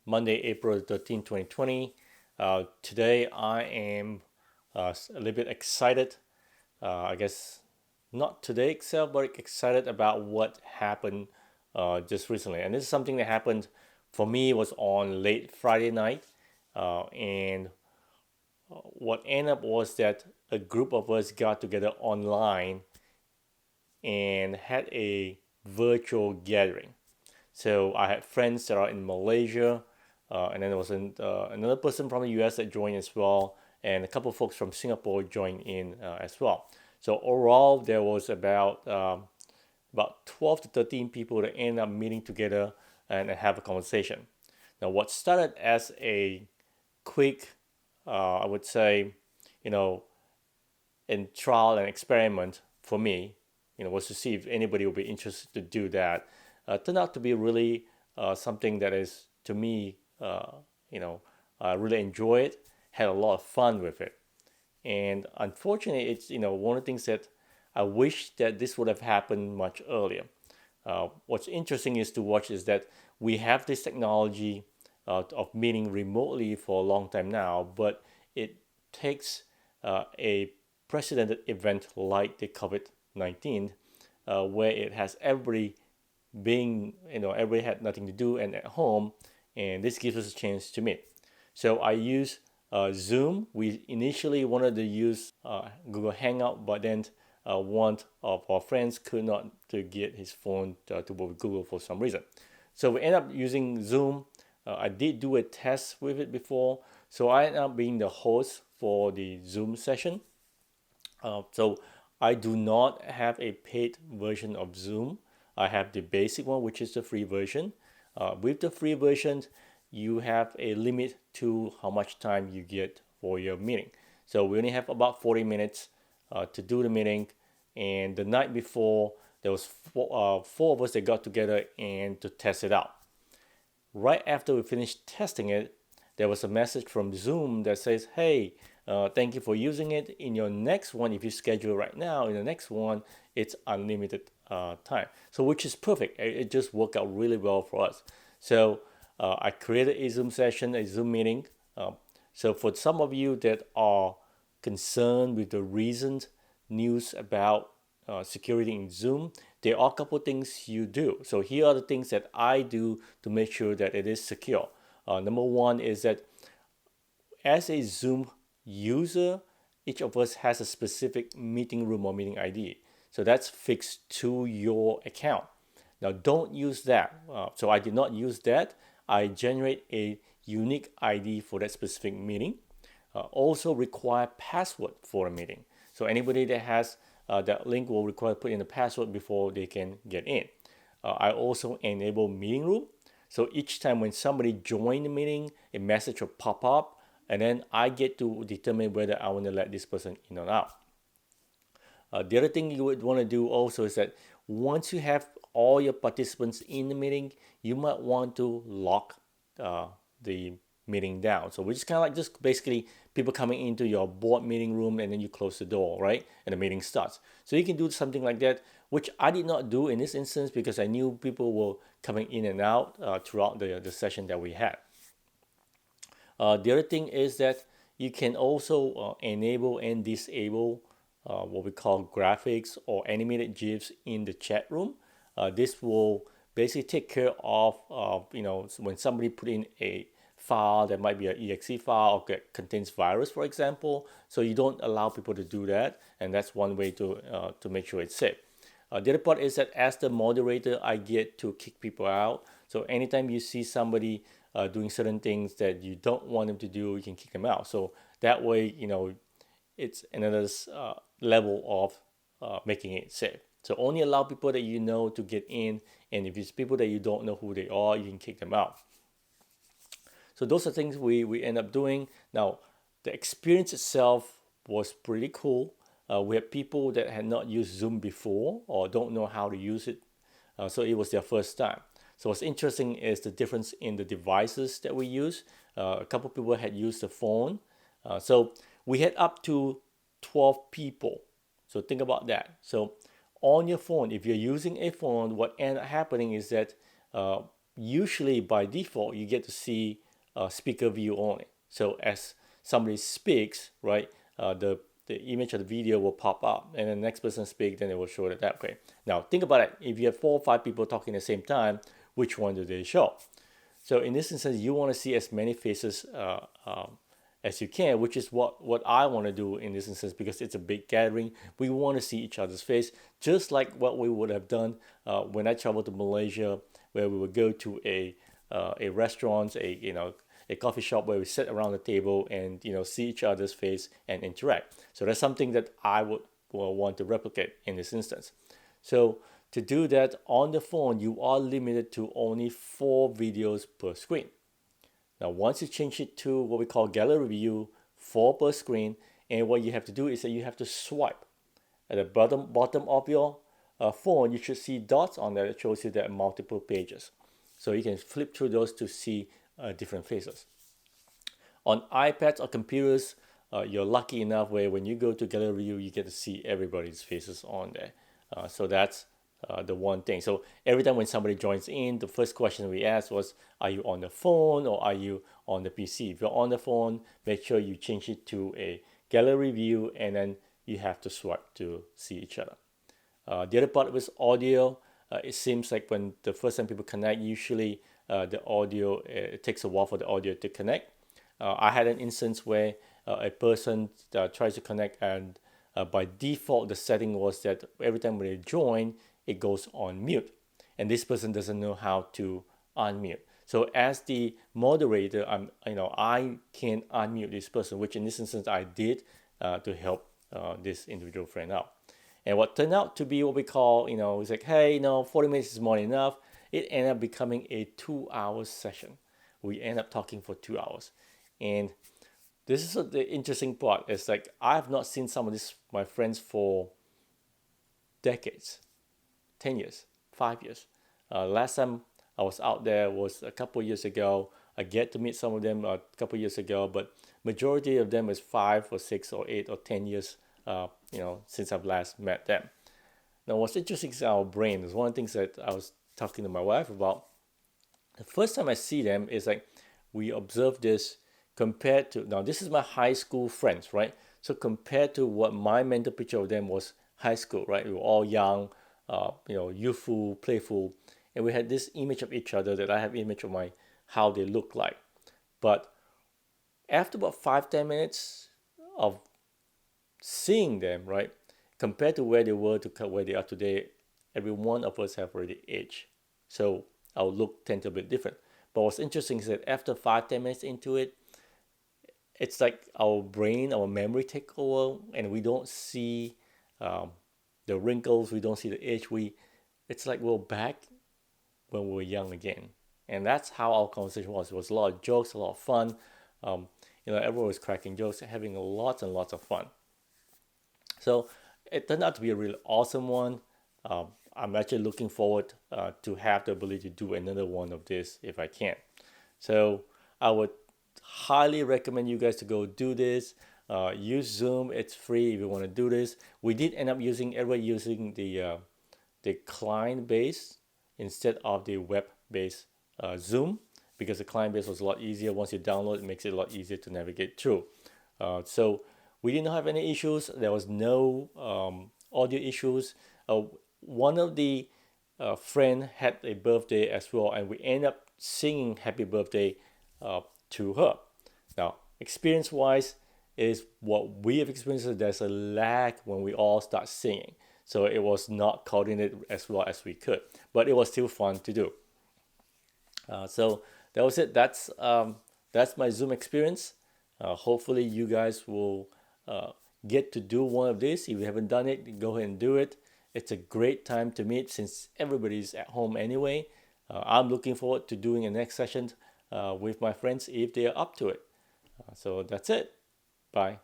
Monday, April 13, 2020. Today I am a little bit excited. I guess not today itself, but excited about what happened just recently. And this is something that happened for me was on late Friday night. And what ended up was that a group of us got together online and had a virtual gathering. So I had friends that are in Malaysia, and then there was another person from the US that joined as well, and a couple of folks from Singapore joined in as well. So overall, there was about 12 to 13 people that ended up meeting together and have a conversation. Now, what started as a quick, I would say, you know, in trial and experiment for me, was to see if anybody would be interested to do that. Turned out to be really something that is to me, I really enjoy it. Had a lot of fun with it, and unfortunately, it's one of the things that I wish that this would have happened much earlier. What's interesting is to watch is that we have this technology of meeting remotely for a long time now, but it takes a precedented event like the COVID-19, where it has everybody being, everybody had nothing to do and at home, and this gives us a chance to meet. So I use Zoom. We initially wanted to use Google Hangout, but then one of our friends could not to get his phone to work with Google for some reason. So we ended up using Zoom. I did do a test with it before, so I ended up being the host for the Zoom session. So I do not have a paid version of Zoom. I have the basic one, which is the free version. With the free version, you have a limit to how much time you get for your meeting. So we only have about 40 minutes to do the meeting. And the night before, there was four of us that got together and to test it out. Right after we finished testing it, there was a message from Zoom that says, hey, thank you for using it. In your next one, if you schedule right now, in the next one, it's unlimited time. So which is perfect. It just worked out really well for us. So I created a Zoom session, a Zoom meeting. So for some of you that are concerned with the recent news about security in Zoom, there are a couple things you do. So here are the things that I do to make sure that it is secure. Number one is that as a Zoom user, each of us has a specific meeting room or meeting ID. So that's fixed to your account. Now don't use that. So I did not use that. I generate a unique ID for that specific meeting. Also require password for a meeting. So anybody that has that link will require put in a password before they can get in. I also enable meeting room. So each time when somebody joins the meeting, a message will pop up, and then I get to determine whether I want to let this person in or out. The other thing you would want to do also is that once you have all your participants in the meeting, you might want to lock the meeting down. So which is kind of like just basically people coming into your board meeting room and then you close the door, right? And the meeting starts. So you can do something like that, which I did not do in this instance because I knew people were coming in and out throughout the session that we had. The other thing is that you can also enable and disable what we call graphics or animated GIFs in the chat room. This will basically take care of when somebody put in a file that might be an exe file or that contains virus, for example. So you don't allow people to do that, and that's one way to make sure it's safe. The other part is that as the moderator, I get to kick people out. So anytime you see somebody doing certain things that you don't want them to do, you can kick them out. So that way, it's another level of making it safe. So only allow people that you know to get in, and if it's people that you don't know who they are, you can kick them out. So those are things we end up doing. Now, the experience itself was pretty cool. We had people that had not used Zoom before or don't know how to use it. So it was their first time. So what's interesting is the difference in the devices that we use. A couple people had used the phone. So we had up to 12 people. So think about that. So on your phone, if you're using a phone, what ends up happening is that usually by default you get to see speaker view only. So as somebody speaks, right, the image of the video will pop up, and the next person speaks, then it will show it that way. Now think about it. If you have 4 or 5 people talking at the same time, which one do they show? So in this instance, you want to see as many faces as you can, which is what I want to do in this instance, because it's a big gathering. We want to see each other's face, just like what we would have done when I traveled to Malaysia, where we would go to a restaurant, a coffee shop where we sit around the table and see each other's face and interact. So that's something that I would want to replicate in this instance. So to do that on the phone, you are limited to only 4 videos per screen. Now, once you change it to what we call gallery view, 4 per screen, and what you have to do is that you have to swipe. At the bottom of your phone, you should see dots on there that shows you there are multiple pages. So you can flip through those to see different faces. On iPads or computers, you're lucky enough where when you go to gallery view, you get to see everybody's faces on there. So that's the one thing. So every time when somebody joins in, the first question we asked was, are you on the phone or are you on the PC? If you're on the phone, make sure you change it to a gallery view, and then you have to swipe to see each other. The other part was audio. It seems like when the first time people connect, usually the audio, it takes a while for the audio to connect. I had an instance where a person tries to connect, and by default the setting was that every time when they join, it goes on mute, and this person doesn't know how to unmute. So as the moderator, I can unmute this person, which in this instance I did to help this individual friend out. And what turned out to be what we call, it's like, hey, 40 minutes is more than enough. It ended up becoming a 2-hour session. We end up talking for 2 hours. And this is the interesting part. It's like I have not seen some of these my friends for decades, 10 years, 5 years. Last time I was out there was a couple of years ago. I get to meet some of them a couple of years ago, but majority of them is 5 or 6 or 8 or 10 years, since I've last met them. Now, what's interesting is our brain. Is one of the things that I was talking to my wife about. The first time I see them is like we observe this compared to, now this is my high school friends, right? So compared to what my mental picture of them was high school, right? We were all young, youthful, playful, and we had this image of each other that I have image of how they look like. But after about 5-10 minutes of seeing them, right, compared to where they were to where they are today, every one of us have already aged. So our look tends to be different. But what's interesting is that after 5-10 minutes into it, it's like our brain, our memory take over, and we don't see the wrinkles, we don't see the age. It's like we're back when we were young again. And that's how our conversation was. It was a lot of jokes, a lot of fun. Everyone was cracking jokes, having lots and lots of fun. So it turned out to be a really awesome one. I'm actually looking forward to have the ability to do another one of this if I can. So I would highly recommend you guys to go do this. Use Zoom. It's free if you want to do this. We did end up using the client base instead of the web based Zoom, because the client base was a lot easier. Once you download, it makes it a lot easier to navigate through. So we didn't have any issues. There was no audio issues. One of the friend had a birthday as well, and we ended up singing happy birthday to her. Now, experience-wise, is what we have experienced is there's a lag when we all start singing. So it was not coordinated as well as we could, but it was still fun to do. So that was it. That's my Zoom experience. Hopefully you guys will get to do one of these. If you haven't done it, go ahead and do it. It's a great time to meet since everybody's at home anyway. I'm looking forward to doing a next session with my friends if they are up to it. So that's it. Bye.